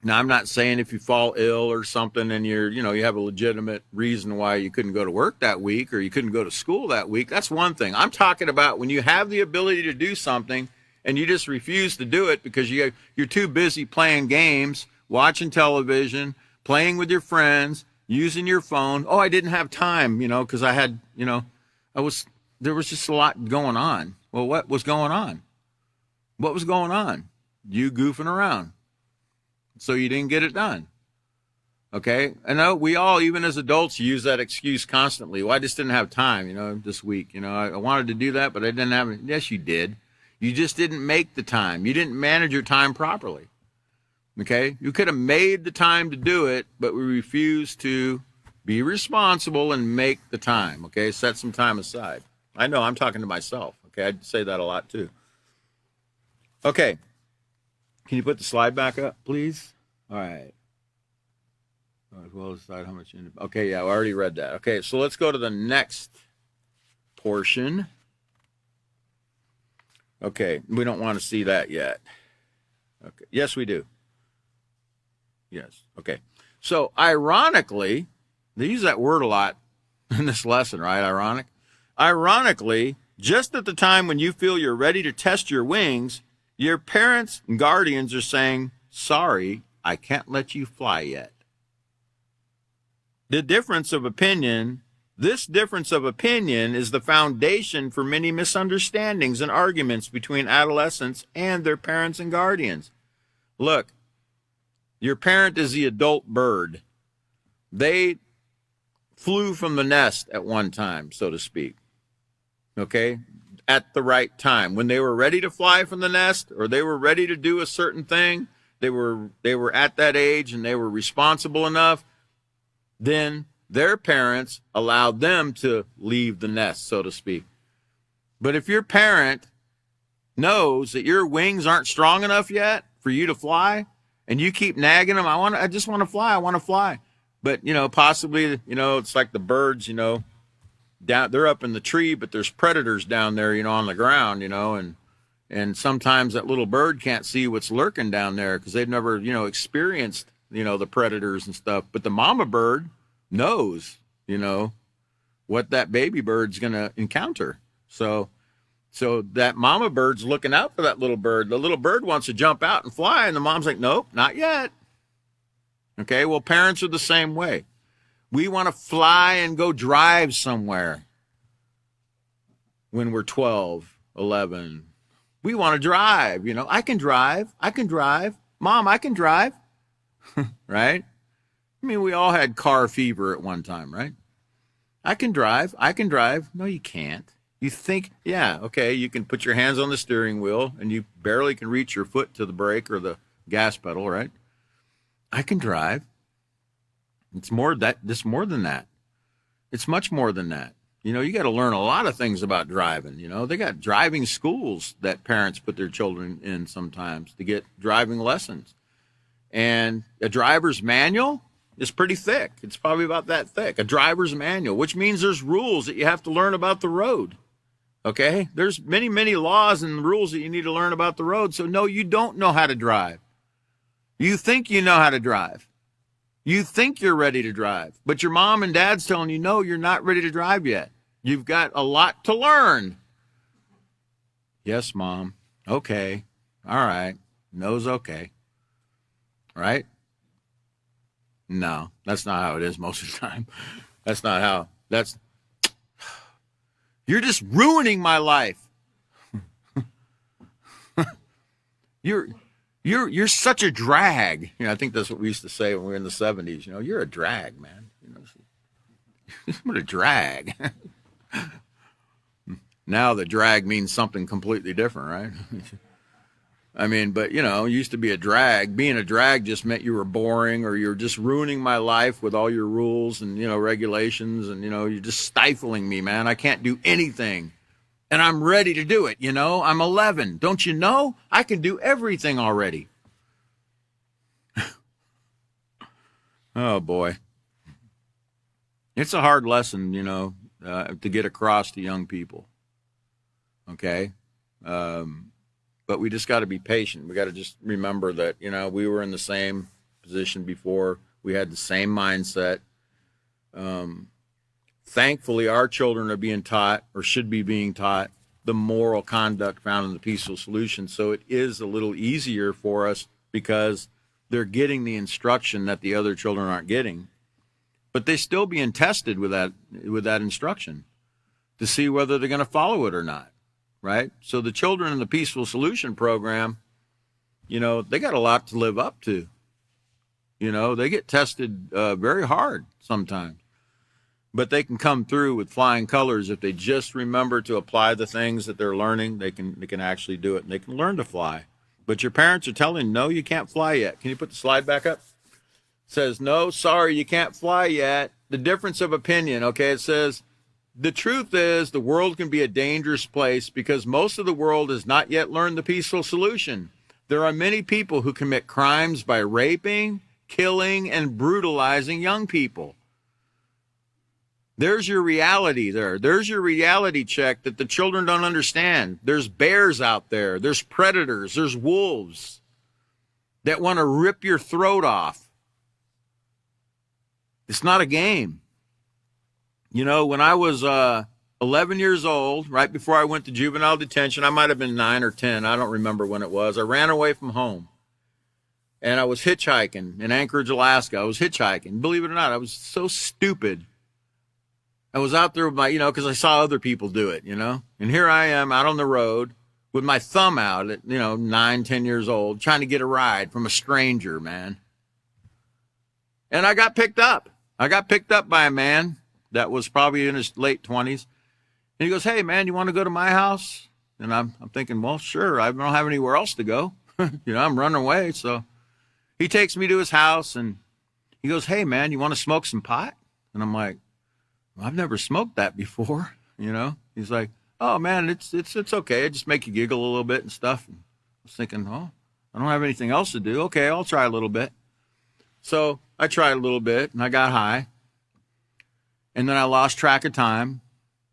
Now, I'm not saying if you fall ill or something and you have a legitimate reason why you couldn't go to work that week or you couldn't go to school that week. That's one thing. I'm talking about when you have the ability to do something and you just refuse to do it because you're too busy playing games, watching television, playing with your friends, using your phone. Oh, I didn't have time, because I had, there was just a lot going on. Well, what was going on? What was going on? You goofing around. So you didn't get it done. Okay? I know we all, even as adults, use that excuse constantly. Well, I just didn't have time, this week. I wanted to do that, but I didn't have it. Yes, you did. You just didn't make the time. You didn't manage your time properly. Okay? You could have made the time to do it, but we refused to be responsible and make the time. Okay? Set some time aside. I know I'm talking to myself. Okay? I say that a lot too. Okay. Can you put the slide back up, please? All right. As well as decide how much. Okay, yeah, I already read that. Okay, so let's go to the next portion. Okay, we don't want to see that yet. Okay, yes, we do. Yes, okay. So, ironically, they use that word a lot in this lesson, right? Ironic. Ironically, just at the time when you feel you're ready to test your wings, your parents and guardians are saying, sorry, I can't let you fly yet. This difference of opinion is the foundation for many misunderstandings and arguments between adolescents and their parents and guardians. Look, your parent is the adult bird. They flew from the nest at one time, so to speak. Okay? At the right time. When they were ready to fly from the nest or they were ready to do a certain thing, they were at that age and they were responsible enough, then their parents allowed them to leave the nest, so to speak. But if your parent knows that your wings aren't strong enough yet for you to fly and you keep nagging them, I just want to fly. But, possibly, it's like the birds, down, they're up in the tree, but there's predators down there, on the ground, and sometimes that little bird can't see what's lurking down there because they've never, experienced, the predators and stuff. But the mama bird knows, what that baby bird's going to encounter. So that mama bird's looking out for that little bird. The little bird wants to jump out and fly, and the mom's like, nope, not yet. Okay, well, parents are the same way. We want to fly and go drive somewhere when we're 12, 11. We want to drive, I can drive. I can drive. Mom, I can drive. Right? I mean, we all had car fever at one time, right? I can drive. I can drive. No, you can't. You think, yeah, okay, you can put your hands on the steering wheel and you barely can reach your foot to the brake or the gas pedal, right? I can drive. It's more than that. It's much more than that. You got to learn a lot of things about driving. They got driving schools that parents put their children in sometimes to get driving lessons. And a driver's manual is pretty thick. It's probably about that thick. A driver's manual, which means there's rules that you have to learn about the road. Okay? There's many, many laws and rules that you need to learn about the road. So no, you don't know how to drive. You think you know how to drive. You think you're ready to drive, but your mom and dad's telling you, no, you're not ready to drive yet. You've got a lot to learn. Yes, Mom. Okay. All right. No's okay. Right? No, that's not how it is most of the time. That's not how. You're just ruining my life. You're such a drag. I think that's what we used to say when we were in the 70s. You're a drag, man. What a drag. Now the drag means something completely different, right? I mean, but it used to be a drag. Being a drag just meant you were boring or you're just ruining my life with all your rules and, regulations and, you're just stifling me, man. I can't do anything. And I'm ready to do it, I'm 11. Don't you know? I can do everything already. Oh, boy. It's a hard lesson, to get across to young people. Okay? But we just got to be patient. We got to just remember that, we were in the same position before. We had the same mindset. Thankfully, our children are being taught or should be being taught the moral conduct found in the peaceful solution. So it is a little easier for us because they're getting the instruction that the other children aren't getting. But they're still being tested with that instruction to see whether they're going to follow it or not, right? So the children in the peaceful solution program, they got a lot to live up to. They get tested very hard sometimes. But they can come through with flying colors if they just remember to apply the things that they're learning. They can actually do it, and they can learn to fly. But your parents are telling, no, you can't fly yet. Can you put the slide back up? It says, no, sorry, you can't fly yet. The difference of opinion, okay? It says, the truth is the world can be a dangerous place because most of the world has not yet learned the peaceful solution. There are many people who commit crimes by raping, killing, and brutalizing young people. There's your reality there. There's your reality check that the children don't understand. There's bears out there. There's predators. There's wolves that want to rip your throat off. It's not a game. When I was 11 years old, right before I went to juvenile detention, I might have been 9 or 10. I don't remember when it was. I ran away from home. And I was hitchhiking in Anchorage, Alaska. I was hitchhiking. Believe it or not, I was so stupid. I was out there with my, because I saw other people do it, And here I am out on the road with my thumb out at, 9, 10 years old, trying to get a ride from a stranger, man. And I got picked up. I got picked up by a man that was probably in his late 20s. And he goes, hey, man, you want to go to my house? And I'm thinking, well, sure. I don't have anywhere else to go. I'm running away. So he takes me to his house and he goes, hey, man, you want to smoke some pot? And I'm like, I've never smoked that before, He's like, oh, man, it's okay. It just make you giggle a little bit and stuff. And I was thinking, oh, I don't have anything else to do. Okay, I'll try a little bit. So I tried a little bit, and I got high. And then I lost track of time.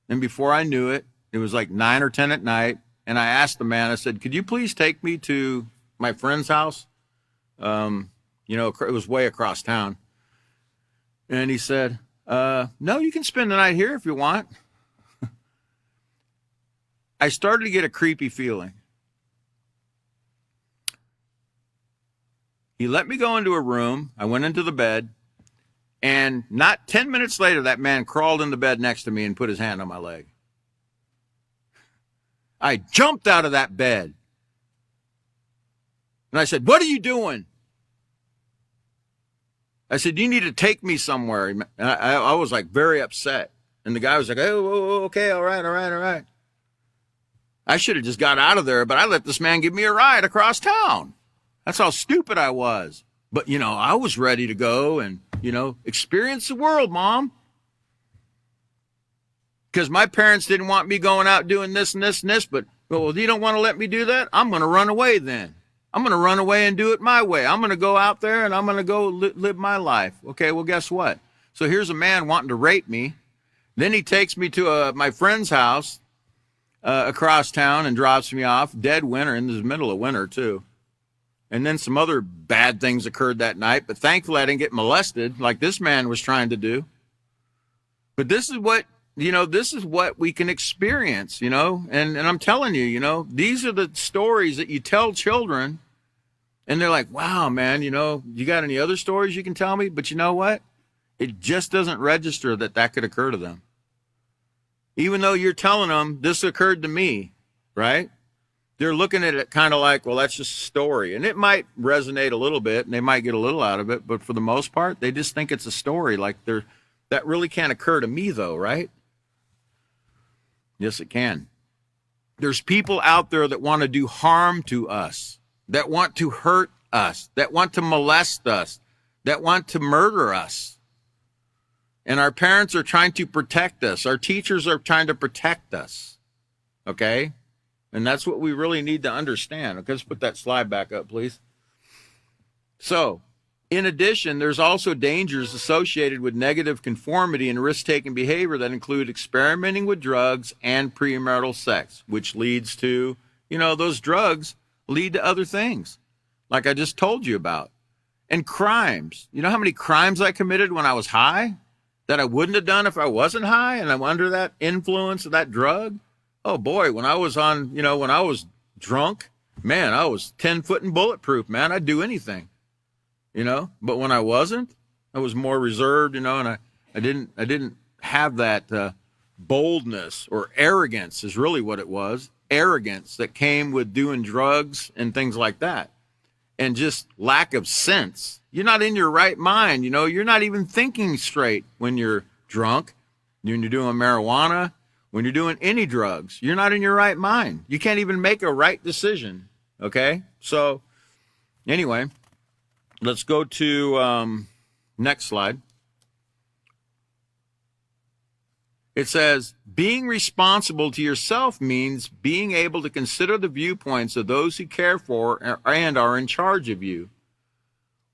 And before I knew it, it was like 9 or 10 at night. And I asked the man, I said, could you please take me to my friend's house? It was way across town. And he said, no, you can spend the night here if you want. I started to get a creepy feeling. He let me go into a room. I went into the bed, and not 10 minutes later, that man crawled in the bed next to me and put his hand on my leg. I jumped out of that bed. And I said, "What are you doing?" I said, "You need to take me somewhere." And I was like very upset. And the guy was like, "Oh, okay, all right. I should have just got out of there, but I let this man give me a ride across town. That's how stupid I was. But, I was ready to go and, experience the world, Mom. Because my parents didn't want me going out doing this and this and this, but, well, you don't want to let me do that? I'm going to run away then. I'm going to run away and do it my way. I'm going to go out there and I'm going to go live my life." Okay, well, guess what? So here's a man wanting to rape me. Then he takes me to my friend's house across town and drops me off. Dead winter, in the middle of winter, too. And then some other bad things occurred that night, but thankfully I didn't get molested like this man was trying to do. But this is what we can experience, and I'm telling you, these are the stories that you tell children, and they're like, "Wow, man, you got any other stories you can tell me?" But you know what? It just doesn't register that could occur to them. Even though you're telling them, "This occurred to me," right? They're looking at it kind of like, well, that's just a story. And it might resonate a little bit, and they might get a little out of it, but for the most part, they just think it's a story. Like, that really can't occur to me, though, right? Yes, it can. There's people out there that want to do harm to us, that want to hurt us, that want to molest us, that want to murder us. And our parents are trying to protect us. Our teachers are trying to protect us. Okay? And that's what we really need to understand. Okay, let's put that slide back up, please. So, in addition, there's also dangers associated with negative conformity and risk-taking behavior that include experimenting with drugs and premarital sex, which leads to, those drugs lead to other things, like I just told you about. And crimes. You know how many crimes I committed when I was high that I wouldn't have done if I wasn't high and I'm under that influence of that drug? Oh, boy, when I was when I was drunk, man, I was 10 foot and bulletproof, man. I'd do anything. But when I wasn't, I was more reserved, and I didn't have that boldness, or arrogance is really what it was. Arrogance that came with doing drugs and things like that. And just lack of sense. You're not in your right mind, you're not even thinking straight when you're drunk, when you're doing marijuana, when you're doing any drugs. You're not in your right mind. You can't even make a right decision, okay? So, anyway, let's go to next slide. It says, being responsible to yourself means being able to consider the viewpoints of those who care for and are in charge of you.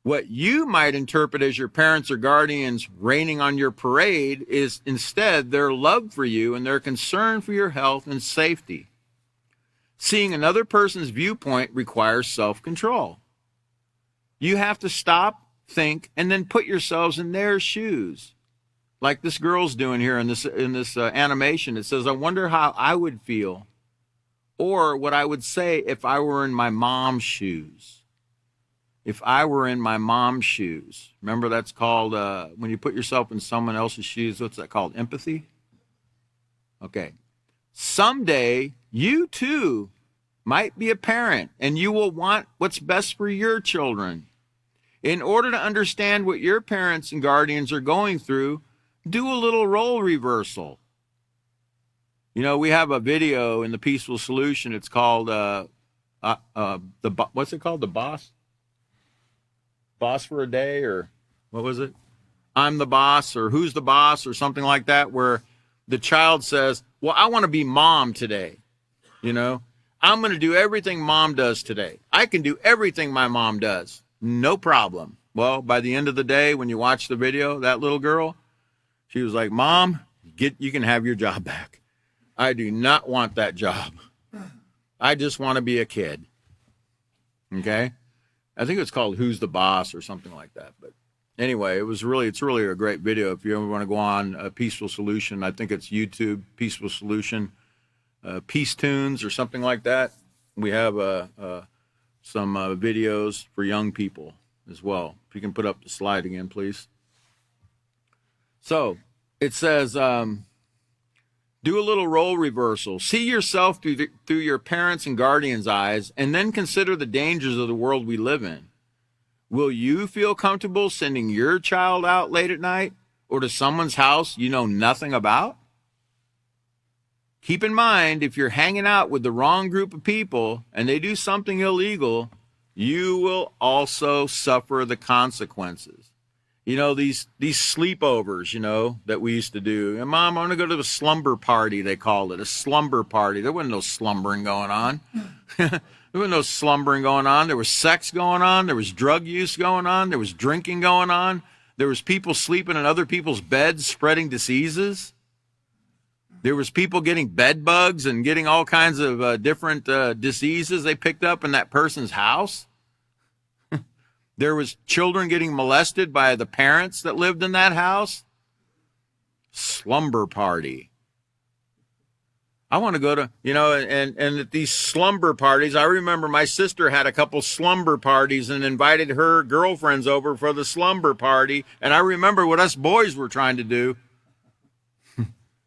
What you might interpret as your parents or guardians raining on your parade is instead their love for you and their concern for your health and safety. Seeing another person's viewpoint requires self-control. You have to stop, think, and then put yourselves in their shoes. Like this girl's doing here in this animation. It says, "I wonder how I would feel, or what I would say if I were in my mom's shoes." If I were in my mom's shoes. Remember, that's called, when you put yourself in someone else's shoes, what's that called? Empathy? Okay. Someday, you too might be a parent, and you will want what's best for your children. In order to understand what your parents and guardians are going through, do a little role reversal. We have a video in the Peaceful Solution. It's called, what's it called? The Boss? Boss for a Day, or what was it? I'm the Boss, or Who's the Boss, or something like that, where the child says, well, I want to be mom today. I'm going to do everything mom does today. I can do everything my mom does. No problem. Well, by the end of the day, when you watch the video, that little girl, she was like, "Mom, you can have your job back. I do not want that job. I just want to be a kid." Okay? I think it's called Who's the Boss or something like that. But anyway, it's really a great video. If you ever want to go on a Peaceful Solution, I think it's YouTube, Peaceful Solution, Peace Tunes or something like that. We have some videos for young people. as well. If you can put up the slide again, please. So it says, do a little role reversal. See yourself through your parents' and guardians' eyes, and then consider the dangers of the world we live in. Will you feel comfortable sending your child out late at night or to someone's house you know nothing about? Keep in mind, if you're hanging out with the wrong group of people and they do something illegal, you will also suffer the consequences. You know, these sleepovers, you know, that we used to do. And Mom, I want to go to the slumber party, they called it, a slumber party. There wasn't no slumbering going on. There was no slumbering going on. There was sex going on. There was drug use going on. There was drinking going on. There was people sleeping in other people's beds, spreading diseases. There was people getting bed bugs and getting all kinds of different diseases they picked up in that person's house. There was children getting molested by the parents that lived in that house. Slumber party. I want to go to, you know, and at these slumber parties, I remember my sister had a couple slumber parties and invited her girlfriends over for the slumber party. And I remember what us boys were trying to do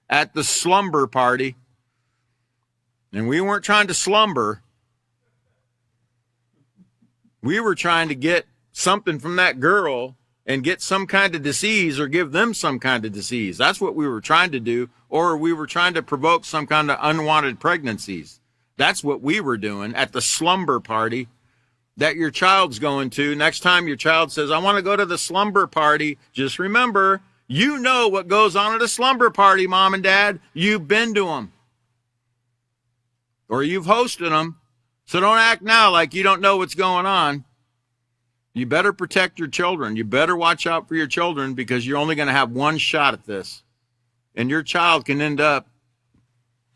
at the slumber party. And we weren't trying to slumber. We were trying to get something from that girl and get some kind of disease or give them some kind of disease. That's what we were trying to do. Or we were trying to provoke some kind of unwanted pregnancies. That's what we were doing at the slumber party that your child's going to. Next time your child says, I want to go to the slumber party, just remember, you know what goes on at a slumber party, Mom and Dad. You've been to them. Or you've hosted them. So don't act now like you don't know what's going on. You better protect your children. You better watch out for your children because you're only going to have one shot at this. And your child can end up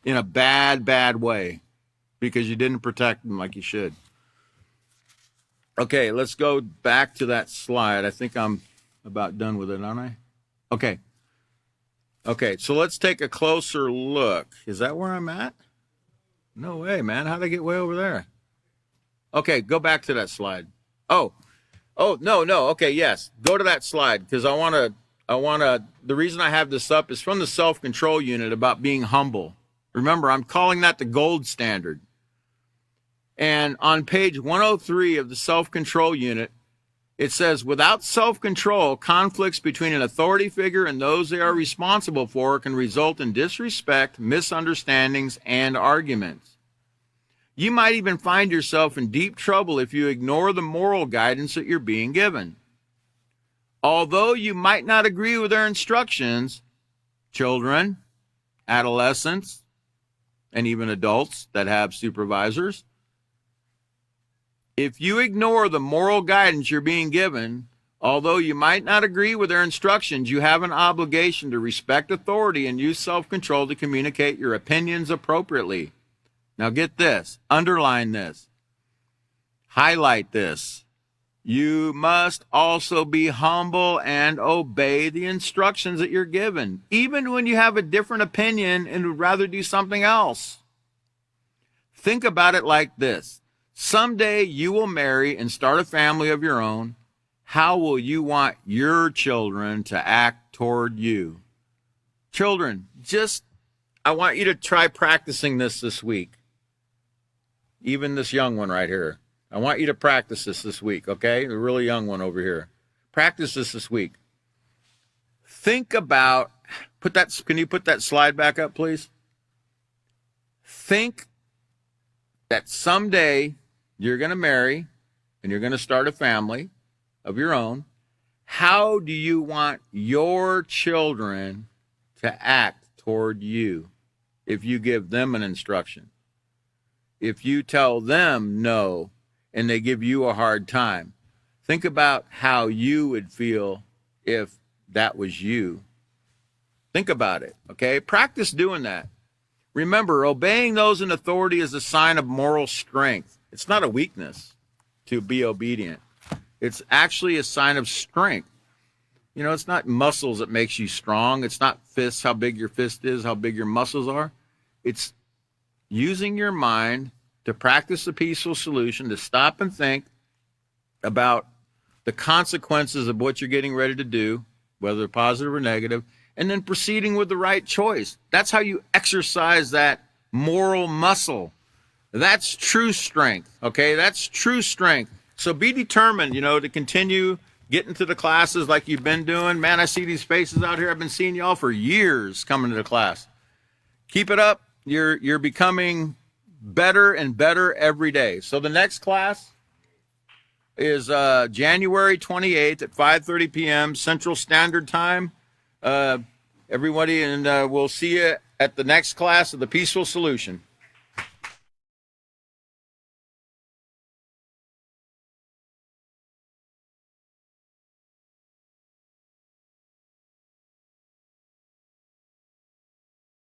in a bad, bad way because you didn't protect them like you should. Okay, let's go back to that slide. I think I'm about done with it, aren't I? Okay, so let's take a closer look. Is that where I'm at? No way, man. How'd I get way over there? Okay, go back to that slide. Oh, no. Okay, yes. Go to that slide because I want to, the reason I have this up is from the self-control unit about being humble. Remember, I'm calling that the gold standard. And on page 103 of the self-control unit, it says, without self-control, conflicts between an authority figure and those they are responsible for can result in disrespect, misunderstandings, and arguments. You might even find yourself in deep trouble if you ignore the moral guidance that you're being given. Although you might not agree with their instructions, children, adolescents, and even adults that have supervisors, if you ignore the moral guidance you're being given, although you might not agree with their instructions, you have an obligation to respect authority and use self-control to communicate your opinions appropriately. Now get this, underline this, highlight this. You must also be humble and obey the instructions that you're given, even when you have a different opinion and would rather do something else. Think about it like this. Someday you will marry and start a family of your own. How will you want your children to act toward you? Children, I want you to try practicing this week. Even this young one right here. I want you to practice this week, okay? The really young one over here. Practice this week. Think about, can you put that slide back up, please? Think that someday you're going to marry and you're going to start a family of your own. How do you want your children to act toward you if you give them an instruction? If you tell them no and they give you a hard time, think about how you would feel if that was you. Think about it, okay? Practice doing that. Remember, obeying those in authority is a sign of moral strength. It's not a weakness to be obedient. It's actually a sign of strength. You know, it's not muscles that makes you strong. It's not fists, how big your fist is, how big your muscles are. It's using your mind to practice a peaceful solution, to stop and think about the consequences of what you're getting ready to do, whether positive or negative, and then proceeding with the right choice. That's how you exercise that moral muscle. That's true strength, okay? That's true strength. So be determined, to continue getting to the classes like you've been doing. Man, I see these faces out here. I've been seeing y'all for years coming to the class. Keep it up. You're becoming better and better every day. So the next class is January 28th at 5:30 p.m. Central Standard Time. Everybody, and we'll see you at the next class of the Peaceful Solution.